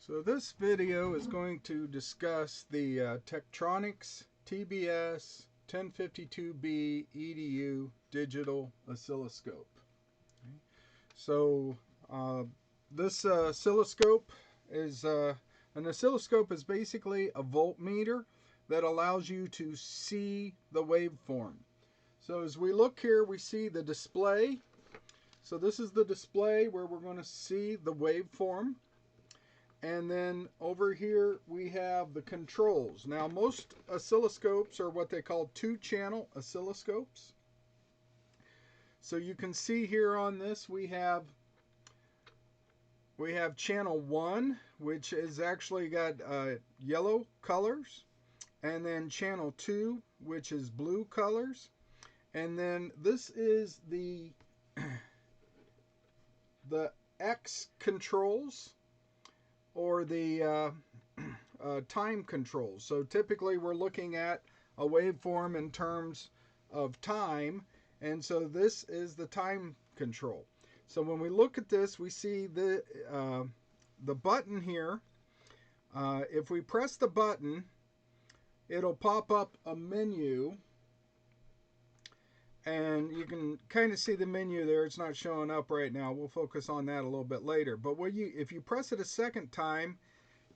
So this video is going to discuss the Tektronix TBS 1052B EDU digital oscilloscope. Okay. So this oscilloscope is an oscilloscope is basically a voltmeter that allows you to see the waveform. So as we look here, we see the display. So this is the display where we're going to see the waveform. And then over here we have the controls. Now most oscilloscopes are what they call two-channel oscilloscopes. So you can see here on this we have channel 1, which has actually got yellow colors, and then channel 2, which is blue colors, and then this is the X controls, or the time controls. So typically we're looking at a waveform in terms of time, and so this is the time control. So when we look at this, we see the button here. If we press the button, it'll pop up a menu, and you can kind of see the menu there. It's not showing up right now. We'll focus on that a little bit later. But if you press it a second time,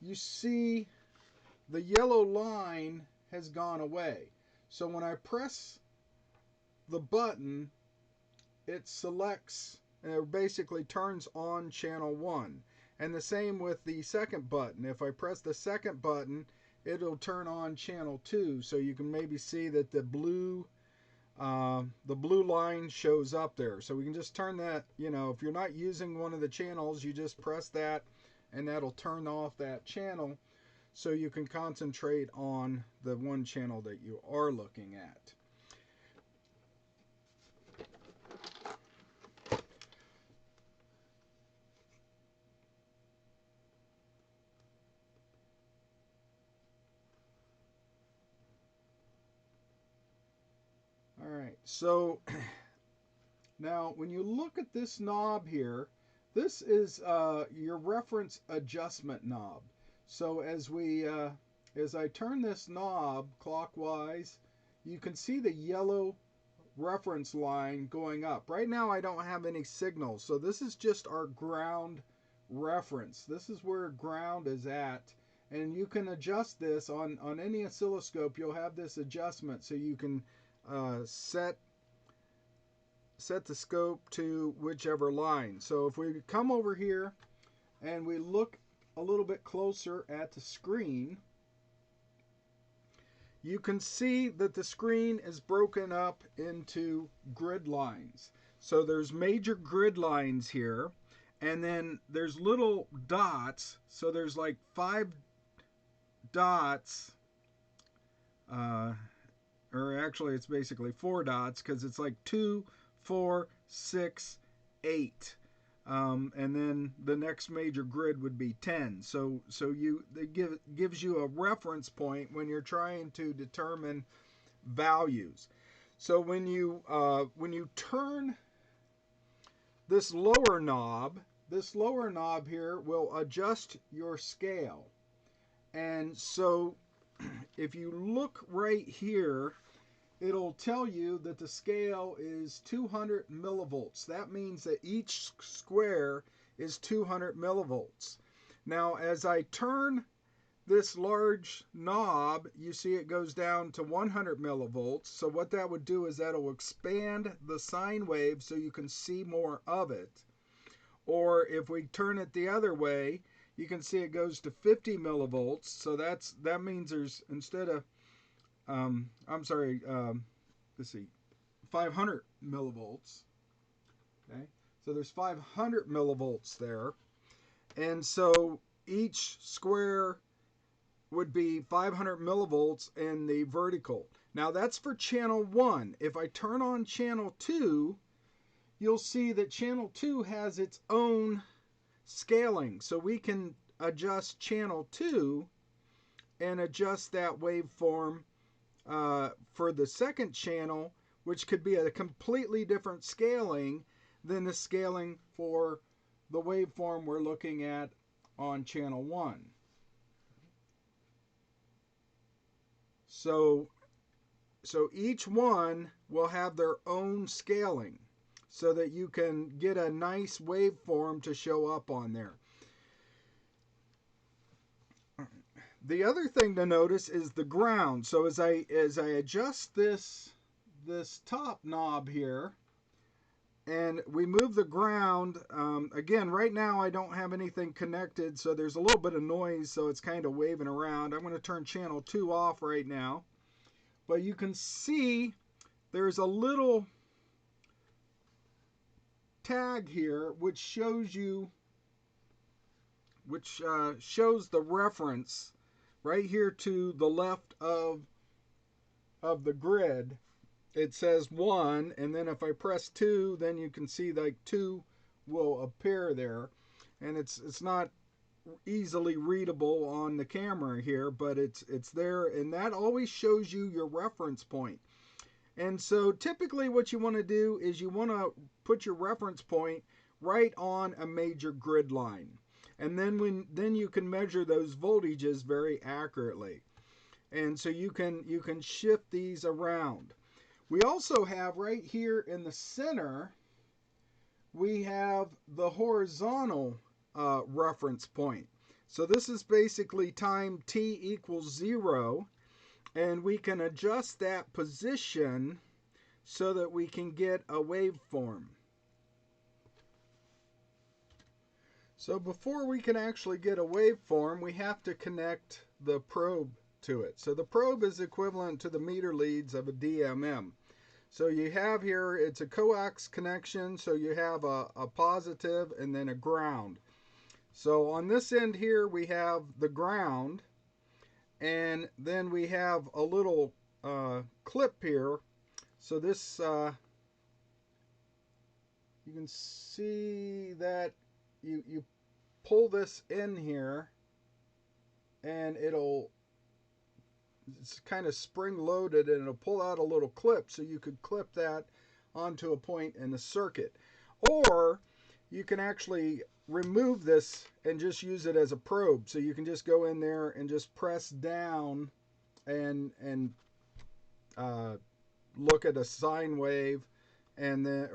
you see the yellow line has gone away. So when I press the button, it selects, and it basically turns on channel 1. And the same with the second button. If I press the second button, it'll turn on channel 2. So you can maybe see that the blue line shows up there. So we can just turn that, if you're not using one of the channels, you just press that and that'll turn off that channel so you can concentrate on the one channel that you are looking at. Alright, so now when you look at this knob here, this is your reference adjustment knob. So as I turn this knob clockwise, you can see the yellow reference line going up. Right now I don't have any signals, so this is just our ground reference. This is where ground is at, and you can adjust this on any oscilloscope. You'll have this adjustment, so you can set the scope to whichever line. So if we come over here and we look a little bit closer at the screen, you can see that the screen is broken up into grid lines. So there's major grid lines here, and then there's little dots. So there's like 5 dots, or actually it's basically 4 dots, because it's like 2, 4, 6, 8. And then the next major grid would be 10. So it gives you a reference point when you're trying to determine values. So when you turn this lower knob here will adjust your scale. And so if you look right here, it'll tell you that the scale is 200 millivolts. That means that each square is 200 millivolts. Now, as I turn this large knob, you see it goes down to 100 millivolts. So what that would do is that'll expand the sine wave so you can see more of it. Or if we turn it the other way, you can see it goes to 50 millivolts. So that means there's, instead of let's see, 500 millivolts. Okay, so there's 500 millivolts there, and so each square would be 500 millivolts in the vertical. Now that's for channel 1. If I turn on channel 2, you'll see that channel 2 has its own scaling, so we can adjust channel 2 and adjust that waveform for the second channel, which could be a completely different scaling than the scaling for the waveform we're looking at on channel 1. So each one will have their own scaling so that you can get a nice waveform to show up on there. The other thing to notice is the ground. So as I adjust this top knob here, and we move the ground, again, right now I don't have anything connected, so there's a little bit of noise, so it's kind of waving around. I'm going to turn channel 2 off right now. But you can see there's a little tag here which shows you, shows the reference right here to the left of the grid. It says 1, and then if I press 2, then you can see like 2 will appear there, and it's not easily readable on the camera here, but it's there, and that always shows you your reference point. And so typically what you want to do is you want to put your reference point right on a major grid line, and then you can measure those voltages very accurately, and so you can shift these around. We also have right here in the center, we have the horizontal reference point. So this is basically time t equals 0, and we can adjust that position so that we can get a waveform. So before we can actually get a waveform, we have to connect the probe to it. So the probe is equivalent to the meter leads of a DMM. So you have here, it's a coax connection, so you have a positive and then a ground. So on this end here we have the ground, and then we have a little clip here. So this, you can see that you pull this in here, and it's kind of spring loaded, and it'll pull out a little clip, so you could clip that onto a point in the circuit. Or you can actually remove this and just use it as a probe. So you can just go in there and just press down and look at a sine wave, and then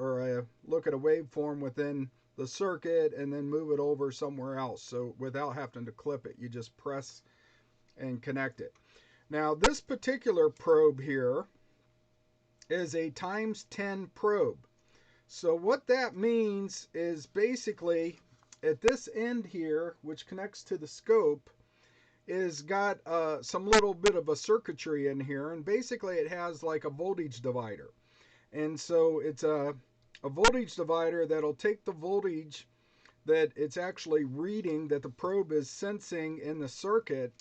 look at a waveform within the circuit, and then move it over somewhere else. So without having to clip it, you just press and connect it. Now this particular probe here is a ×10 probe. So what that means is basically at this end here, which connects to the scope, is got some little bit of a circuitry in here, and basically it has like a voltage divider. And so it's a voltage divider that'll take the voltage that it's actually reading, that the probe is sensing in the circuit,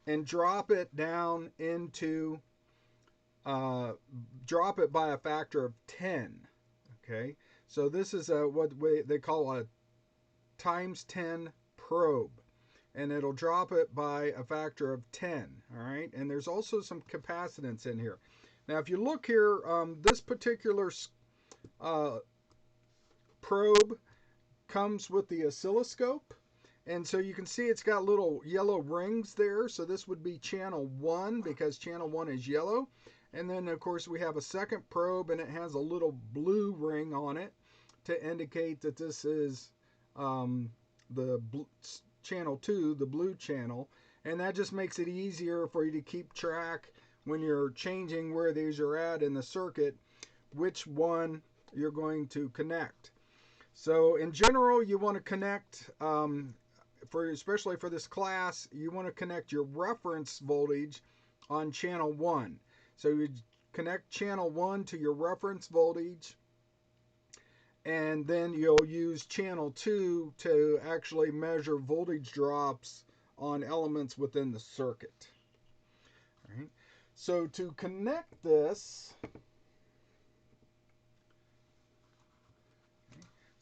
and drop it down into, drop it by a factor of 10. Okay, so this is what they call a ×10 probe, and it'll drop it by a factor of 10. All right, and there's also some capacitance in here. Now if you look here, this particular probe comes with the oscilloscope, and so you can see it's got little yellow rings there. So this would be channel 1, because channel 1 is yellow. And then of course we have a second probe, and it has a little blue ring on it to indicate that this is channel 2, the blue channel. And that just makes it easier for you to keep track when you're changing where these are at in the circuit, which one you're going to connect. So in general, you want to connect, especially for this class, you want to connect your reference voltage on channel 1. So you connect channel 1 to your reference voltage, and then you'll use channel 2 to actually measure voltage drops on elements within the circuit. All right. So to connect this,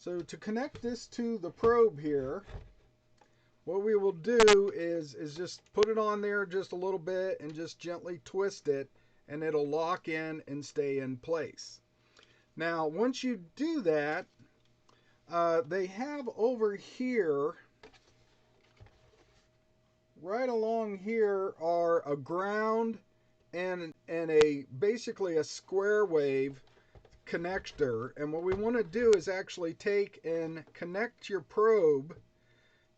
to the probe here, what we will do is just put it on there just a little bit and just gently twist it, and it'll lock in and stay in place. Now once you do that, they have over here right along here are a ground and a basically a square wave connector. And what we want to do is actually take and connect your probe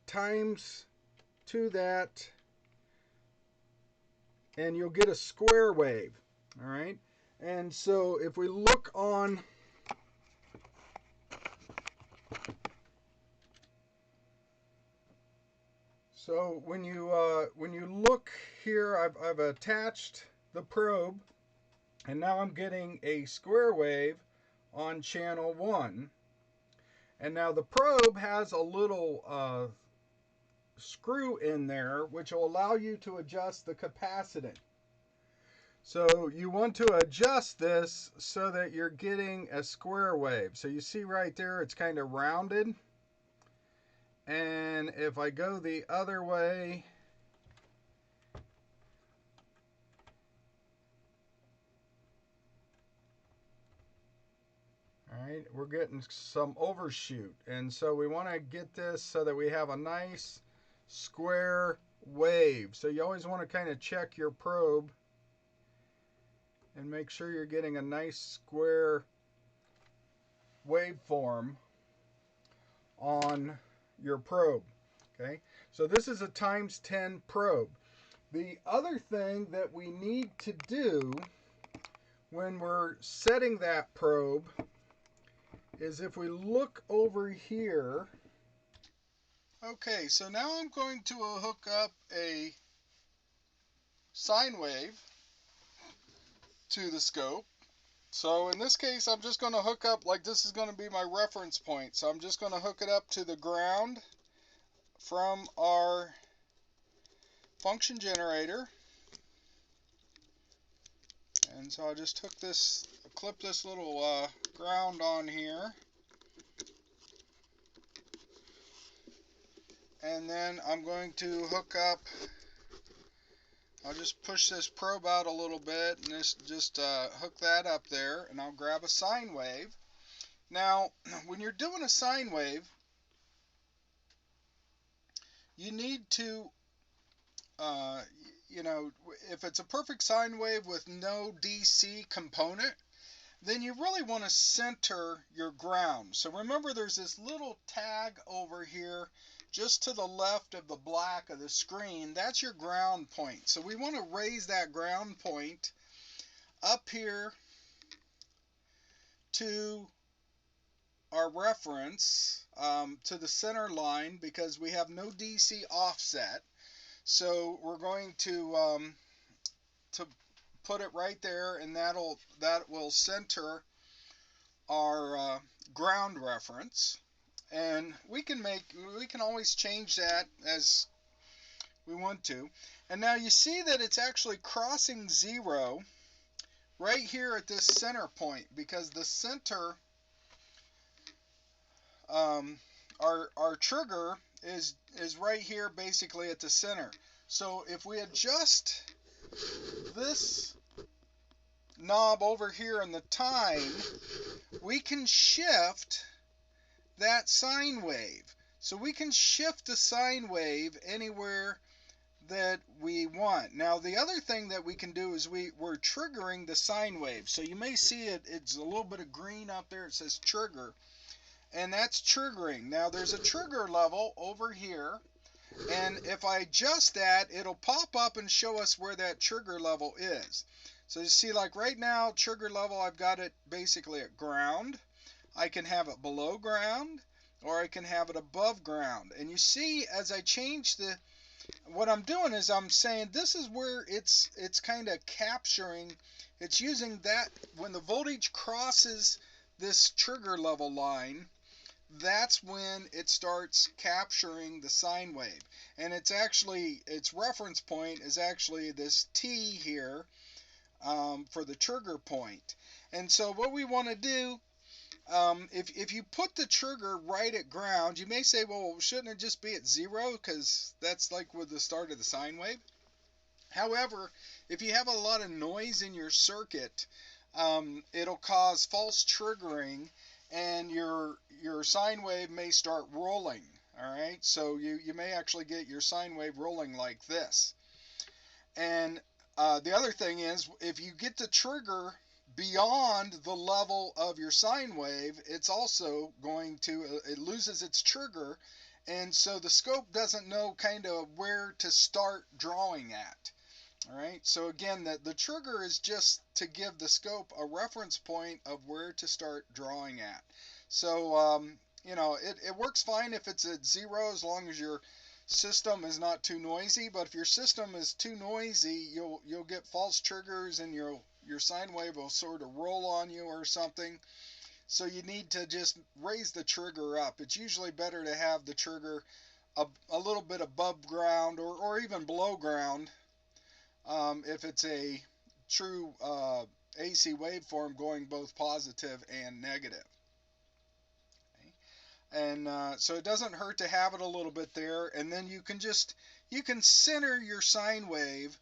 times to that, and you'll get a square wave. All right. And so if we look on So when you look here, I've attached the probe, and now I'm getting a square wave on channel 1. And now the probe has a little screw in there which will allow you to adjust the capacitance. So you want to adjust this so that you're getting a square wave. So you see right there, it's kind of rounded. And if I go the other way, all right, we're getting some overshoot. And so we want to get this so that we have a nice square wave. So you always want to kind of check your probe and make sure you're getting a nice square waveform on your probe. Okay, so this is a times 10 probe. The other thing that we need to do when we're setting that probe is if we look over here. Okay, so now I'm going to hook up a sine wave to the scope. So in this case, I'm just going to hook up, like this is going to be my reference point. So I'm just going to hook it up to the ground from our function generator. And so I just took this, clip this little ground on here. And then I'm going to hook up, I'll just push this probe out a little bit and just hook that up there, and I'll grab a sine wave. Now, when you're doing a sine wave, you need to, you know, if it's a perfect sine wave with no DC component, then you really want to center your ground. So remember, there's this little tag over here just to the left of the black of the screen. That's your ground point. So we want to raise that ground point up here to our reference, to the center line, because we have no DC offset. So we're going to put it right there, and that will center our ground reference. And we can always change that as we want to. And now you see that it's actually crossing 0 right here at this center point, because the center, our trigger is right here basically at the center. So if we adjust this knob over here in the time, we can shift that sine wave. So we can shift the sine wave anywhere that we want. Now the other thing that we can do is we're triggering the sine wave. So you may see it's a little bit of green up there. It says trigger, and that's triggering. Now there's a trigger level over here, and if I adjust that, it'll pop up and show us where that trigger level is. So you see, like right now, trigger level, I've got it basically at ground. I can have it below ground, or I can have it above ground. And you see, as I change what I'm doing is I'm saying this is where it's kind of capturing. It's using that when the voltage crosses this trigger level line, that's when it starts capturing the sine wave. And it's actually, its reference point is actually this T here, for the trigger point. And so what we want to do, if you put the trigger right at ground, you may say, well, shouldn't it just be at 0? Because that's like with the start of the sine wave. However, if you have a lot of noise in your circuit, it'll cause false triggering, and your sine wave may start rolling. All right, so you may actually get your sine wave rolling like this. And the other thing is, if you get the trigger beyond the level of your sine wave, it's also going to, it loses its trigger, and so the scope doesn't know kind of where to start drawing at. All right, so again, the trigger is just to give the scope a reference point of where to start drawing at. So, you know, it works fine if it's at 0 as long as your system is not too noisy. But if your system is too noisy, you'll get false triggers and your sine wave will sort of roll on you or something. So you need to just raise the trigger up. It's usually better to have the trigger a little bit above ground or even below ground. If it's a true AC waveform going both positive and negative. Okay. And so it doesn't hurt to have it a little bit there, and then you can center your sine wave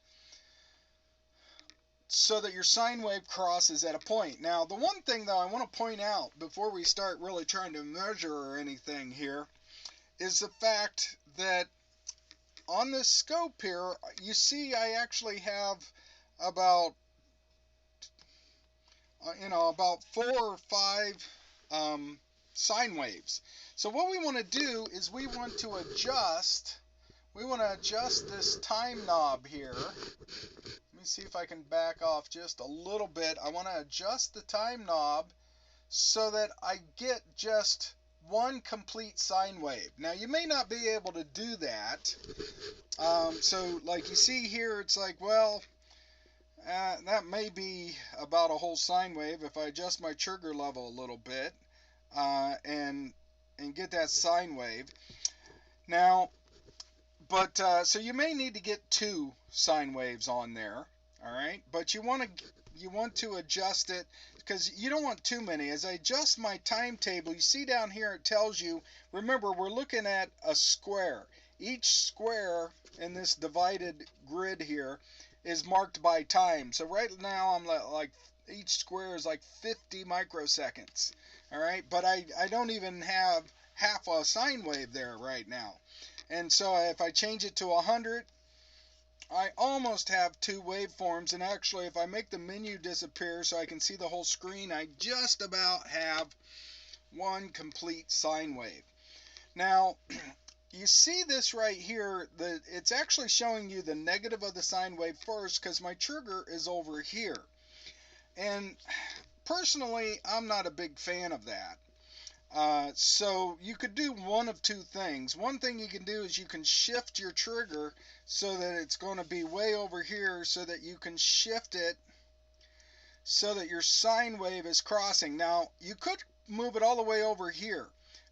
so that your sine wave crosses at a point. Now, the one thing though I want to point out before we start really trying to measure or anything here is the fact that on this scope here, you see I actually have about about 4 or 5 sine waves. So what we want to do is we want to adjust this time knob here. Let me see if I can back off just a little bit. I want to adjust the time knob so that I get just one complete sine wave. Now you may not be able to do that. So like you see here, it's like, well, that may be about a whole sine wave if I adjust my trigger level a little bit and get that sine wave. Now, but so you may need to get 2 sine waves on there, all right? But you want to adjust it because you don't want too many. As I adjust my timetable, you see down here it tells you. Remember, we're looking at a square. Each square in this divided grid here is marked by time. So right now I'm like each square is like 50 microseconds. All right, but I don't even have half a sine wave there right now. And so if I change it to 100, I almost have 2 waveforms. And actually, if I make the menu disappear so I can see the whole screen, I just about have 1 complete sine wave. Now, you see this right here, that it's actually showing you the negative of the sine wave first because my trigger is over here. And personally, I'm not a big fan of that. So you could do one of 2 things. One thing you can do is you can shift your trigger so that it's going to be way over here so that you can shift it so that your sine wave is crossing. Now, you could move it all the way over here.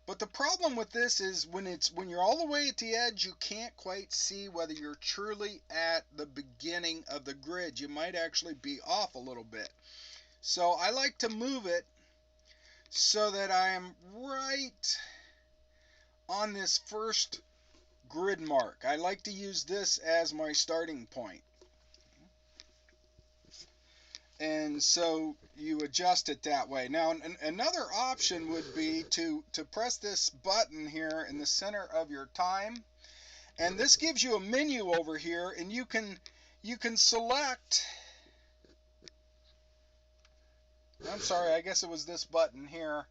But the problem with this is when you're all the way at the edge, you can't quite see whether you're truly at the beginning of the grid. You might actually be off a little bit. So I like to move it so that I am right on this first grid mark. I like to use this as my starting point. And so you adjust it that way. Now, another option would be to press this button here in the center of your time. And this gives you a menu over here, and you can select, I'm sorry, I guess it was this button here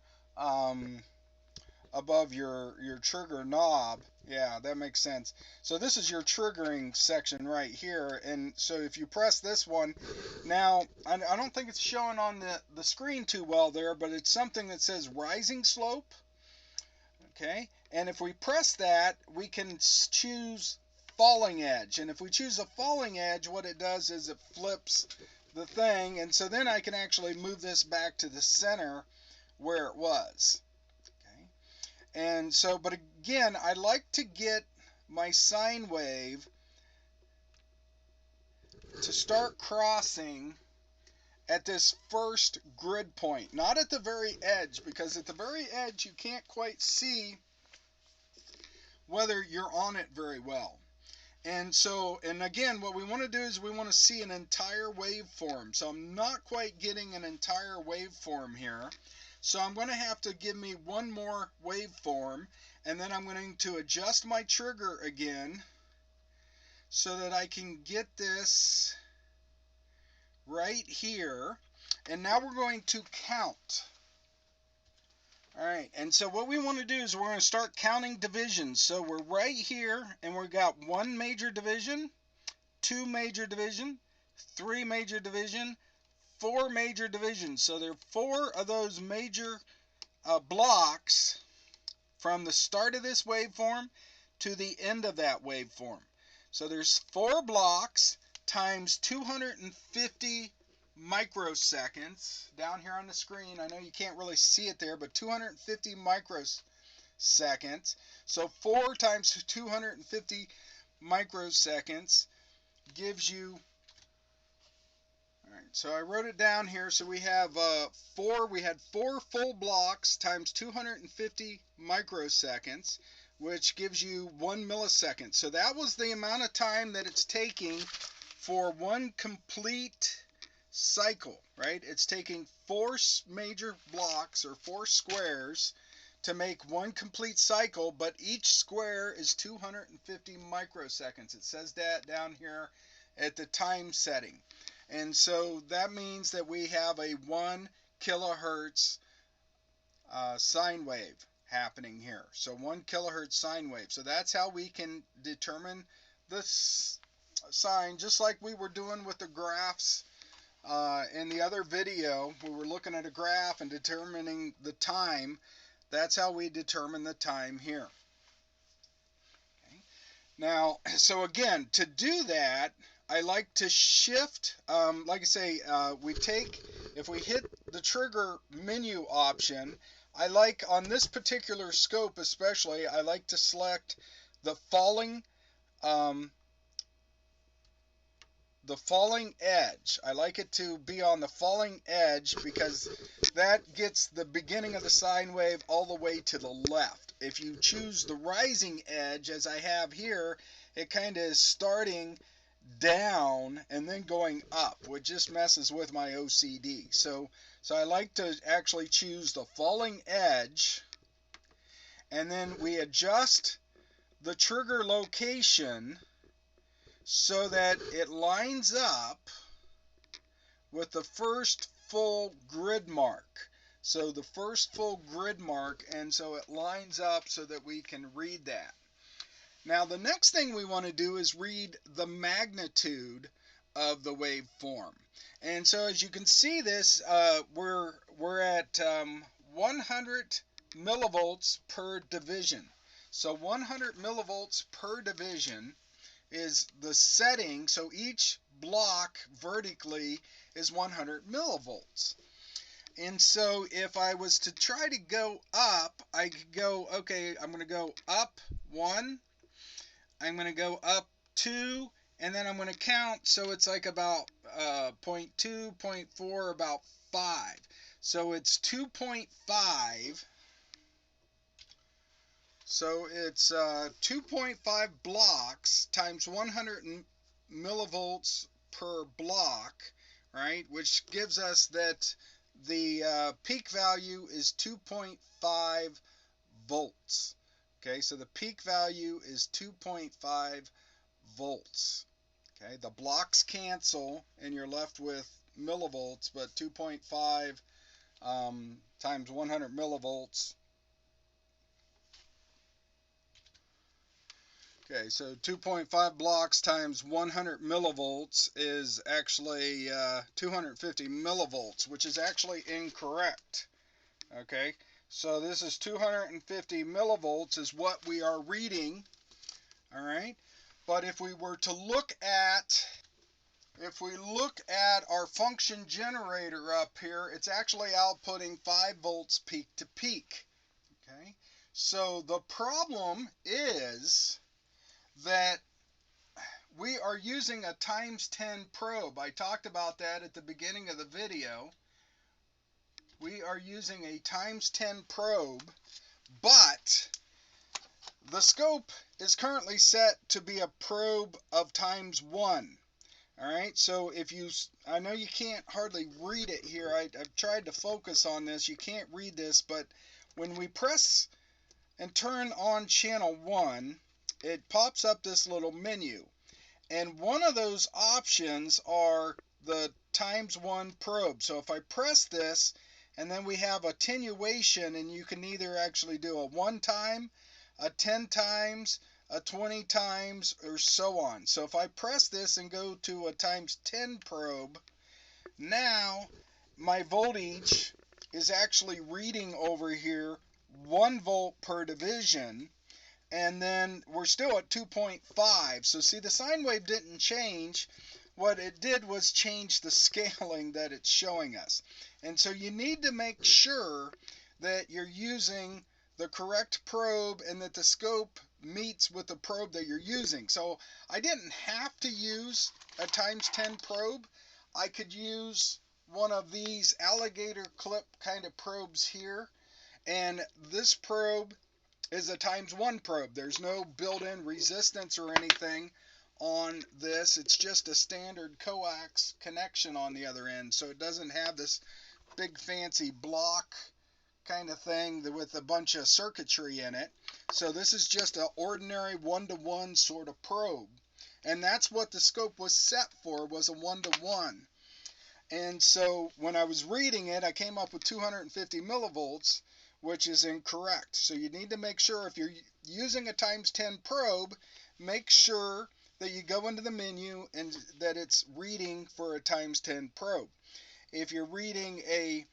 above your trigger knob. Yeah, that makes sense. So this is your triggering section right here, and so if you press this one, now I don't think it's showing on the screen too well there, but it's something that says rising slope. Okay, and if we press that, we can choose falling edge, and if we choose a falling edge, what it does is it flips the thing, and so then I can actually move this back to the center where it was. And so, but again, I like to get my sine wave to start crossing at this first grid point, not at the very edge, because at the very edge you can't quite see whether you're on it very well. And so, and again, what we want to do is we want to see an entire waveform. So I'm not quite getting an entire waveform here. So I'm going to have to give me one more waveform, And then I'm going to adjust my trigger again so that I can get this right here. And now we're going to count. All right, and so what we want to do is we're going to start counting divisions. So we're right here, and we've got 1 major division, 2 major division, 3 major division, 4 major divisions. So there are 4 of those major blocks from the start of this waveform to the end of that waveform. So there's 4 blocks times 250 microseconds down here on the screen. I know you can't really see it there, but 250 microseconds. So 4 times 250 microseconds gives you, all right, so I wrote it down here. So we have we had 4 full blocks times 250 microseconds, which gives you 1 millisecond. So that was the amount of time that it's taking for 1 complete cycle, right? It's taking 4 major blocks or 4 squares to make 1 complete cycle, but each square is 250 microseconds. It says that down here at the time setting. And so that means that we have a 1 kilohertz sine wave happening here. So 1 kilohertz sine wave. So that's how we can determine the sine, just like we were doing with the graphs in the other video. We were looking at a graph and determining the time. That's how we determine the time here. Okay. Now, so again, to do that, I like to shift, like I say, if we hit the trigger menu option, I like, on this particular scope especially, I like to select the falling edge. I like it to be on the falling edge because that gets the beginning of the sine wave all the way to the left. If you choose the rising edge, as I have here, it kind of is starting down and then going up, which just messes with my OCD. So I like to actually choose the falling edge, and then we adjust the trigger location so that it lines up with the first full grid mark. So the first full grid mark, and so it lines up so that we can read that. Now the next thing we want to do is read the magnitude of the waveform. And so as you can see this, we're at 100 millivolts per division. So 100 millivolts per division is the setting. So each block vertically is 100 millivolts. And so if I was to try to go up, I could go, okay, I'm going to go up 1, I'm going to go up 2, and then I'm going to count, so it's like about 0.2, 0.4, about 5. So it's 2.5. So it's 2.5 blocks times 100 millivolts per block, right? Which gives us that the peak value is 2.5 volts. Okay, so the peak value is 2.5 volts. Okay, the blocks cancel and you're left with millivolts, but 2.5 times 100 millivolts. Okay, so 2.5 blocks times 100 millivolts is actually 250 millivolts, which is actually incorrect. Okay, so this is 250 millivolts is what we are reading. All right, but if we were to look at our function generator up here, it's actually outputting 5 volts peak to peak. Okay, so the problem is that we are using a times 10 probe. I talked about that at the beginning of the video. We are using a times 10 probe, but the scope is currently set to be a probe of times 1. All right, so I know you can't hardly read it here. I've tried to focus on this. You can't read this, but when we press and turn on channel 1, it pops up this little menu. And one of those options are the ×1 probe. So if I press this, and then we have attenuation, and you can either actually do a 1 time, a 10 times, a 20 times, or so on. So if I press this and go to a ×10 probe, now my voltage is actually reading over here 1 volt per division, and then we're still at 2.5. So see, the sine wave didn't change. What it did was change the scaling that it's showing us. And so you need to make sure that you're using the correct probe and that the scope meets with the probe that you're using. So I didn't have to use a ×10 probe. I could use one of these alligator clip kind of probes here, and this probe is a ×1 probe. There's no built-in resistance or anything on this. It's just a standard coax connection on the other end, so it doesn't have this big fancy block kind of thing with a bunch of circuitry in it. So this is just an ordinary 1-to-1 sort of probe, and that's what the scope was set for, was a 1-to-1. And so when I was reading it, I came up with 250 millivolts, which is incorrect. So you need to make sure, if you're using a ×10 probe, make sure that you go into the menu and that it's reading for a ×10 probe. If you're reading a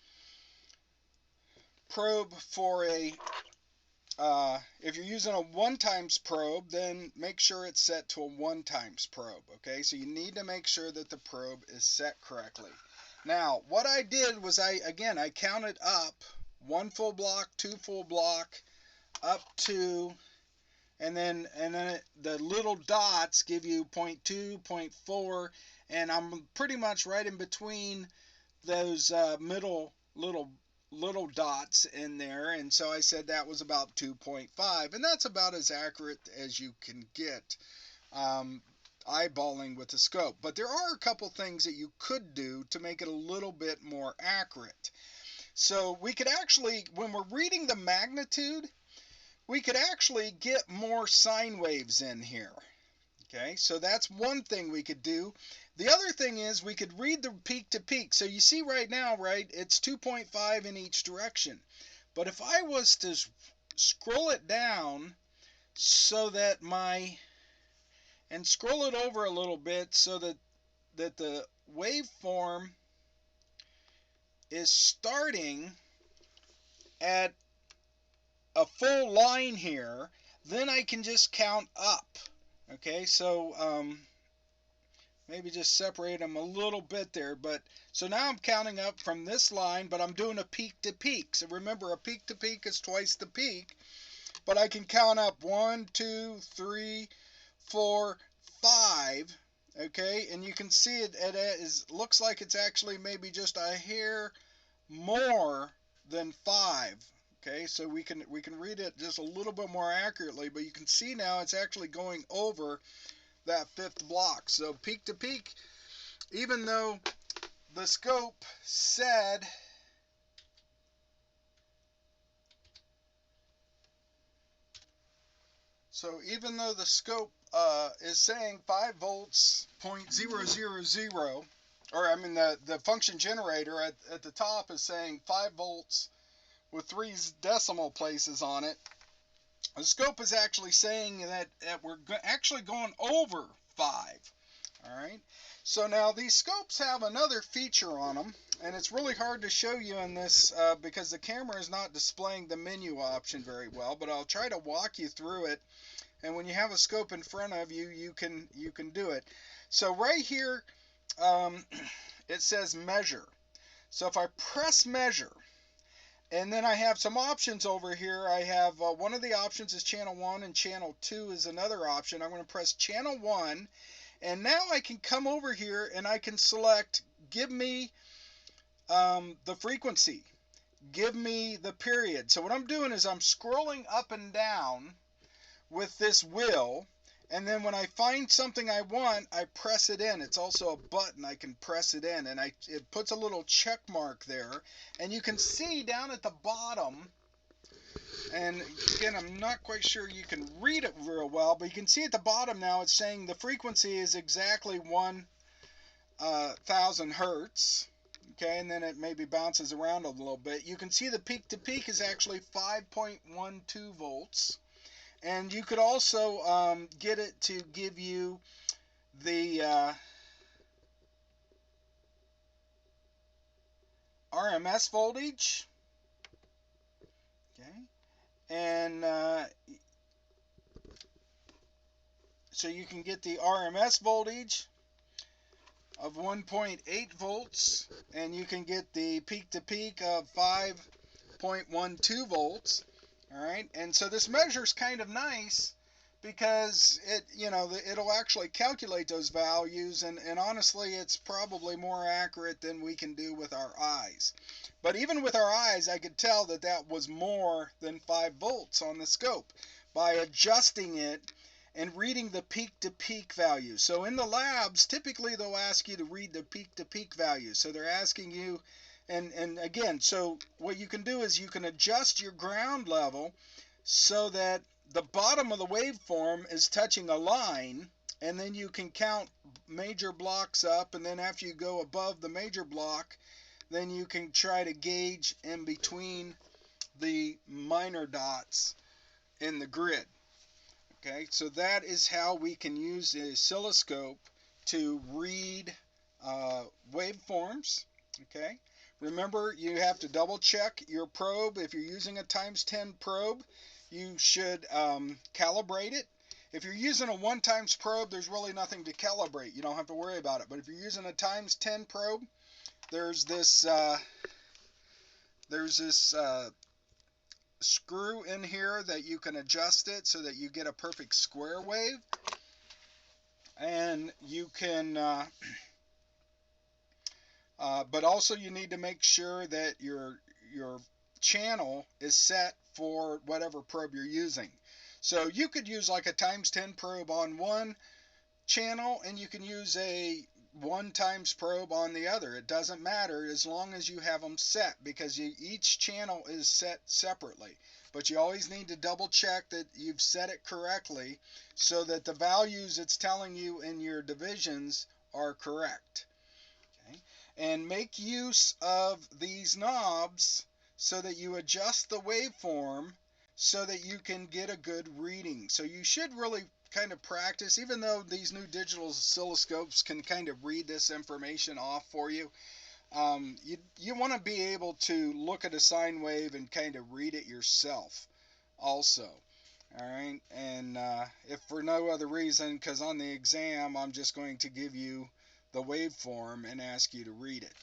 probe for a if you're using a 1 times probe, then make sure it's set to a 1 times probe. Okay, so you need to make sure that the probe is set correctly. Now, what I did was I counted up 1 full block, 2 full block, up to, and then the little dots give you 0.2, 0.4, and I'm pretty much right in between those middle little dots in there, and so I said that was about 2.5, and that's about as accurate as you can get eyeballing with the scope. But there are a couple things that you could do to make it a little bit more accurate. So we could actually, when we're reading the magnitude, we could actually get more sine waves in here. Okay, so that's one thing we could do. The other thing is we could read the peak to peak. So you see right now, right, it's 2.5 in each direction. But if I was to scroll it down so that and scroll it over a little bit so that the waveform is starting at a full line here, then I can just count up. Okay, so maybe just separate them a little bit there. But so now I'm counting up from this line, but I'm doing a peak to peak. So remember, a peak to peak is twice the peak. But I can count up 1, 2, 3, 4, 5. Okay, and you can see it looks like it's actually maybe just a hair more than 5. Okay, so we can read it just a little bit more accurately, but you can see now it's actually going over that 5th block. So peak to peak, even though the scope said is saying 5 volts 0.000, or I mean the function generator at the top is saying 5 volts with 3 decimal places on it, the scope is actually saying that we're actually going over 5. Alright, so now these scopes have another feature on them, and it's really hard to show you in this because the camera is not displaying the menu option very well, but I'll try to walk you through it, and when you have a scope in front of you, you can do it. So right here it says measure. So if I press measure, and then I have some options over here. I have one of the options is channel 1 and channel 2 is another option. I'm going to press channel 1, and now I can come over here and I can select give me the frequency, give me the period. So what I'm doing is I'm scrolling up and down with this wheel, and then when I find something I want, I press it in. It's also a button. I can press it in, and it puts a little check mark there. And you can see down at the bottom And again, I'm not quite sure you can read it real well, but you can see at the bottom now it's saying the frequency is exactly 1,000 hertz. Okay, and then it maybe bounces around a little bit. You can see the peak to peak is actually 5.12 volts. And you could also get it to give you the RMS voltage. Okay, and so you can get the RMS voltage of 1.8 volts, and you can get the peak to peak of 5.12 volts. All right, and so this measure is kind of nice because it'll actually calculate those values, and honestly it's probably more accurate than we can do with our eyes. But even with our eyes, I could tell that that was more than 5 volts on the scope by adjusting it and reading the peak to peak value. So in the labs, typically they'll ask you to read the peak to peak value. So they're asking you, and again, so what you can do is you can adjust your ground level so that the bottom of the waveform is touching a line, and then you can count major blocks up, and then after you go above the major block, then you can try to gauge in between the minor dots in the grid. Okay, so that is how we can use the oscilloscope to read waveforms. Okay, remember you have to double check your probe. If you're using a ×10 probe, you should calibrate it. If you're using a 1 times probe, there's really nothing to calibrate. You don't have to worry about it. But if you're using a ×10 probe, there's this screw in here that you can adjust it so that you get a perfect square wave, and you can but also you need to make sure that your channel is set for whatever probe you're using. So you could use like a ×10 probe on one channel, and you can use a 1 times probe on the other. It doesn't matter as long as you have them set, because each channel is set separately. But you always need to double check that you've set it correctly so that the values it's telling you in your divisions are correct. Okay? And make use of these knobs so that you adjust the waveform so that you can get a good reading. So you should really kind of practice, even though these new digital oscilloscopes can kind of read this information off for you. You want to be able to look at a sine wave and kind of read it yourself also. All right, and if for no other reason, because on the exam I'm just going to give you the waveform and ask you to read it.